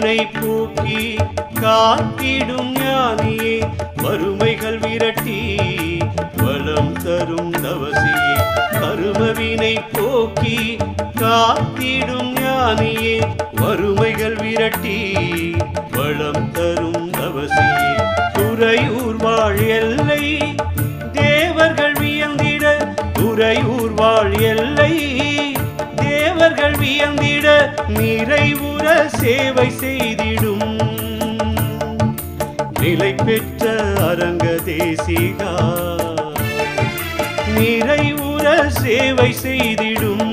கருமவினை போக்கி காத்திடும் ஞானியே, வறுமைகள் விரட்டி வளம் தரும் தவசியே. கருமவினை போக்கி காத்திடும் ஞானியே, வறுமைகள் விரட்டி வளம் தரும் தவசியே. துறையூர் வாழ் எல்லை தேவர்கள் வியந்திட, துறையூர் வாழ் எல்லை தேவர்கள் வியந்திட, நிறைவுற சேவை செய்திடும் நிலை பெற்ற அரங்க தேசிகா, நிறைவுற சேவை செய்திடும்